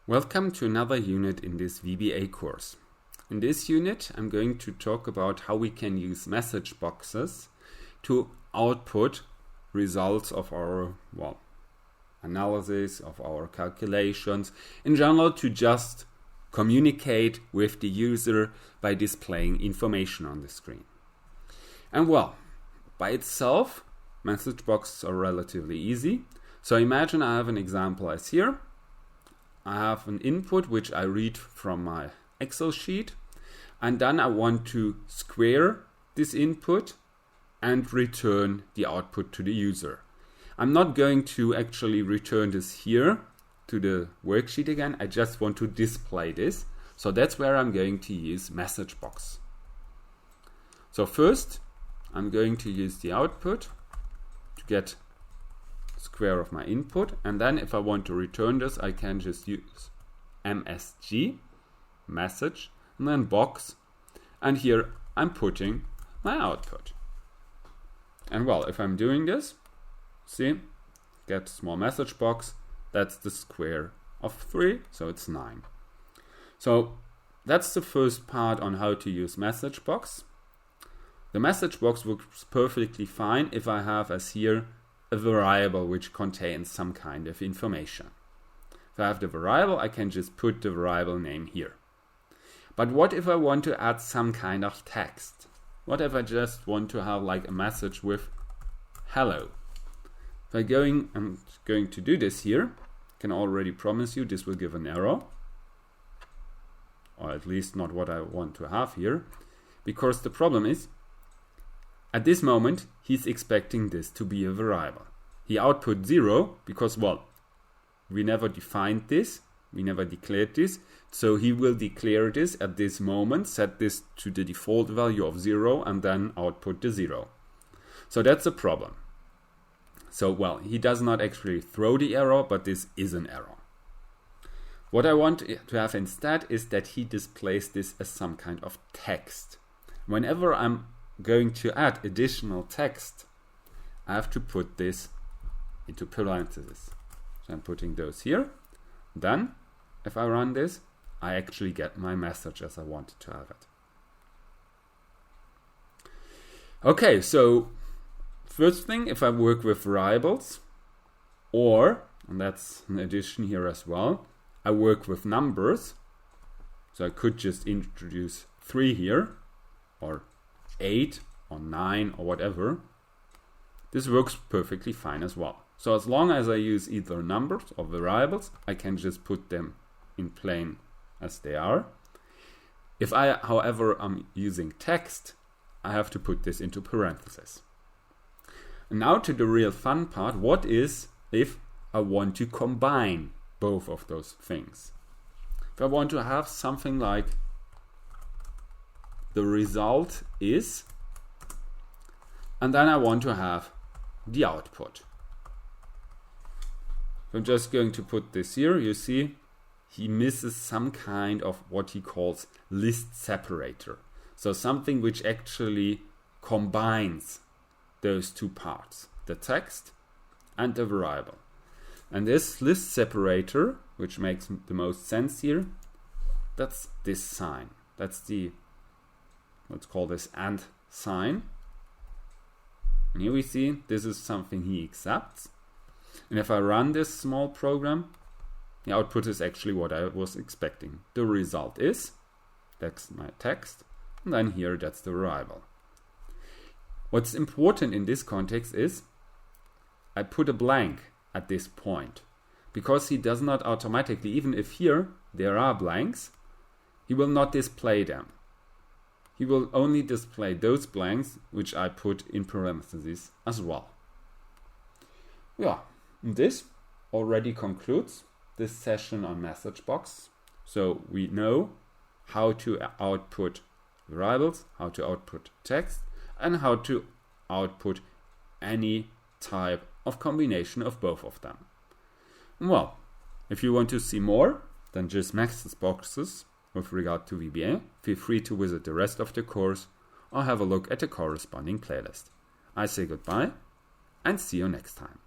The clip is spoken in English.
Welcome to another unit in this VBA course. In this unit, I'm going to talk about how we can use message boxes to output results of our analysis, of our calculations, in general to just communicate with the user by displaying information on the screen. And by itself, message boxes are relatively easy. So imagine I have an example as here. I have an input which I read from my Excel sheet, and then I want to square this input and return the output to the user. I'm not going to actually return this here to the worksheet again. I just want to display this. So that's where I'm going to use message box. So first, I'm going to use the output to get square of my input, and then if I want to return this, I can just use MSG, message, and then box, and here I'm putting my output. And if I'm doing this, see, get small message box, that's the square of 3, so it's 9. So that's the first part on how to use message box. The message box works perfectly fine if I have as here a variable which contains some kind of information. If I have the variable, I can just put the variable name here. But what if I want to add some kind of text? What if I just want to have like a message with hello? If I'm going to do this here, I can already promise you this will give an error, or at least not what I want to have here, because the problem is, at this moment, he's expecting this to be a variable. He output 0 because, we never defined this, we never declared this, so he will declare this at this moment, set this to the default value of 0, and then output the 0. So that's a problem. So, he does not actually throw the error, but this is an error. What I want to have instead is that he displays this as some kind of text. Whenever I'm going to add additional text, I have to put this into parentheses. So I'm putting those here. Then, if I run this, I actually get my message as I wanted to have it. Okay, so first thing, if I work with variables, and that's an addition here as well, I work with numbers. So I could just introduce 3 here, or 8 or 9 or whatever. This works perfectly fine as well. So as long as I use either numbers or variables, I can just put them in plain as they are. If I, however, am using text, I have to put this into parentheses. And now to the real fun part. What is if I want to combine both of those things? If I want to have something like the result is, and then I want to have the output. I'm just going to put this here. You see, he misses some kind of what he calls list separator. So something which actually combines those two parts, the text and the variable. And this list separator, which makes the most sense here, that's this sign. That's the, let's call this AND sign. And here we see this is something he accepts. And if I run this small program, the output is actually what I was expecting. The result is, that's my text, and then here that's the variable. What's important in this context is I put a blank at this point, because he does not automatically, even if here there are blanks, he will not display them. He will only display those blanks which I put in parentheses as well. This already concludes this session on message box. So we know how to output variables, how to output text, and how to output any type of combination of both of them. If you want to see more than just message boxes with regard to VBA, feel free to visit the rest of the course or have a look at the corresponding playlist. I say goodbye and see you next time.